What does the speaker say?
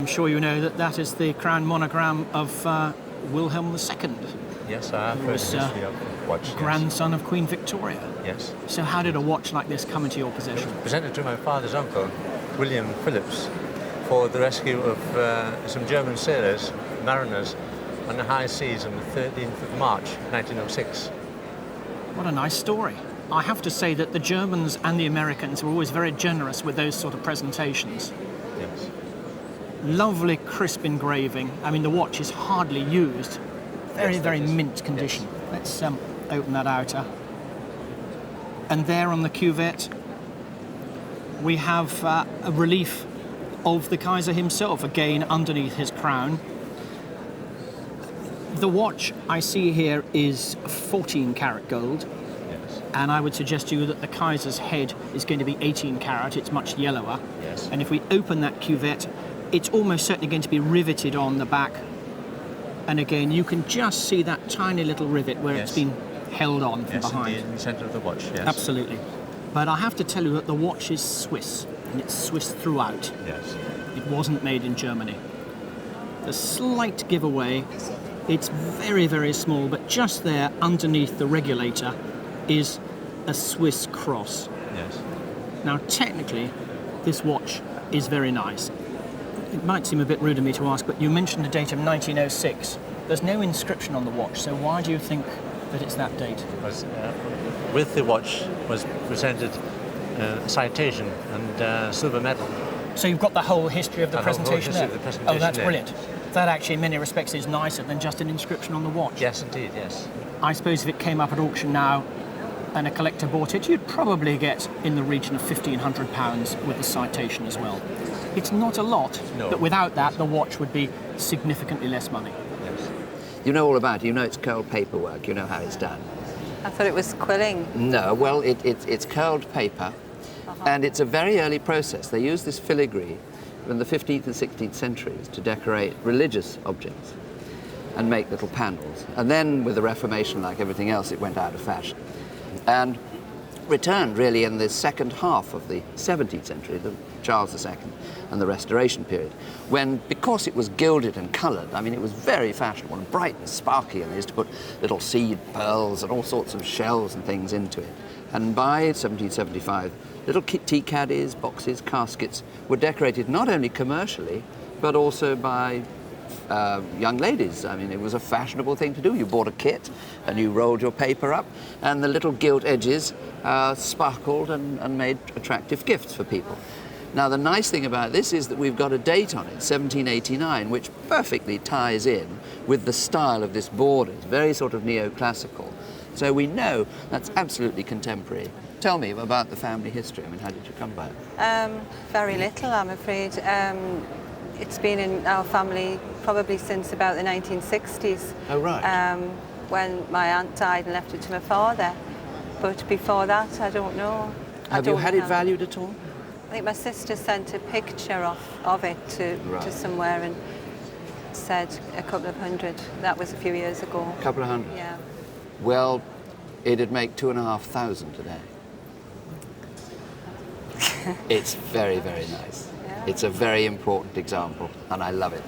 sure you know that that is the crown monogram of Wilhelm II. Yes, I have heard the history of the watch. Grandson of Queen Victoria. Yes. So how did a watch like this come into your possession? Presented to my father's uncle, William Phillips, for the rescue of some German sailors, mariners, on the high seas on the 13th of March, 1906. What a nice story. I have to say that the Germans and the Americans were always very generous with those sort of presentations. Yes. Lovely crisp engraving. I mean, the watch is hardly used. Very mint condition. Yes. Let's open that outer. And there on the cuvette, we have a relief of the Kaiser himself, again underneath his crown. The watch I see here is 14 karat gold. Yes. And I would suggest to you that the Kaiser's head is going to be 18 karat. It's much yellower. Yes. And if we open that cuvette, it's almost certainly going to be riveted on the back. And again, you can just see that tiny little rivet where it's been held on from behind. Yes, in the centre of the watch, yes. Absolutely. But I have to tell you that the watch is Swiss, and it's Swiss throughout. Yes. It wasn't made in Germany. The slight giveaway, it's very, very small, but just there underneath the regulator is a Swiss cross. Yes. Now, technically, this watch is very nice. It might seem a bit rude of me to ask, but you mentioned a date of 1906. There's no inscription on the watch, so why do you think that it's that date? With the watch was presented a citation and silver medal. So you've got the whole history of the presentation there? Of the presentation oh, that's there. brilliant. That actually, in many respects, is nicer than just an inscription on the watch. Yes, indeed, yes. I suppose if it came up at auction now and a collector bought it, you'd probably get in the region of £1,500 with the citation as well. It's not a lot, no. But without that, the watch would be significantly less money. Yes. You know all about it. You know it's curled paperwork. You know how it's done. I thought it was quilling. No, well, it's curled paper, and it's a very early process. They used this filigree in the 15th and 16th centuries to decorate religious objects and make little panels. And then, with the Reformation, like everything else, it went out of fashion. And returned really in the second half of the 17th century, the Charles II and the Restoration period, when, because it was gilded and coloured, I mean, it was very fashionable and bright and sparky, and they used to put little seed pearls and all sorts of shells and things into it. And by 1775, little tea caddies, boxes, caskets were decorated not only commercially, but also by young ladies. I mean, it was a fashionable thing to do. You bought a kit and you rolled your paper up, and the little gilt edges sparkled and made attractive gifts for people. Now, the nice thing about this is that we've got a date on it, 1789, which perfectly ties in with the style of this border. It's very sort of neoclassical. So we know that's absolutely contemporary. Tell me about the family history. I mean, how did you come by it? Very little, I'm afraid. It's been in our family probably since about the 1960s. Oh, right. When my aunt died and left it to my father. But before that, I don't know. Have you had it valued at all? I think my sister sent a picture of it to somewhere and said a couple of hundred. That was a few years ago. A couple of hundred? Yeah. Well, it'd make 2,500 today. It's very, very nice. Yeah. It's a very important example, and I love it.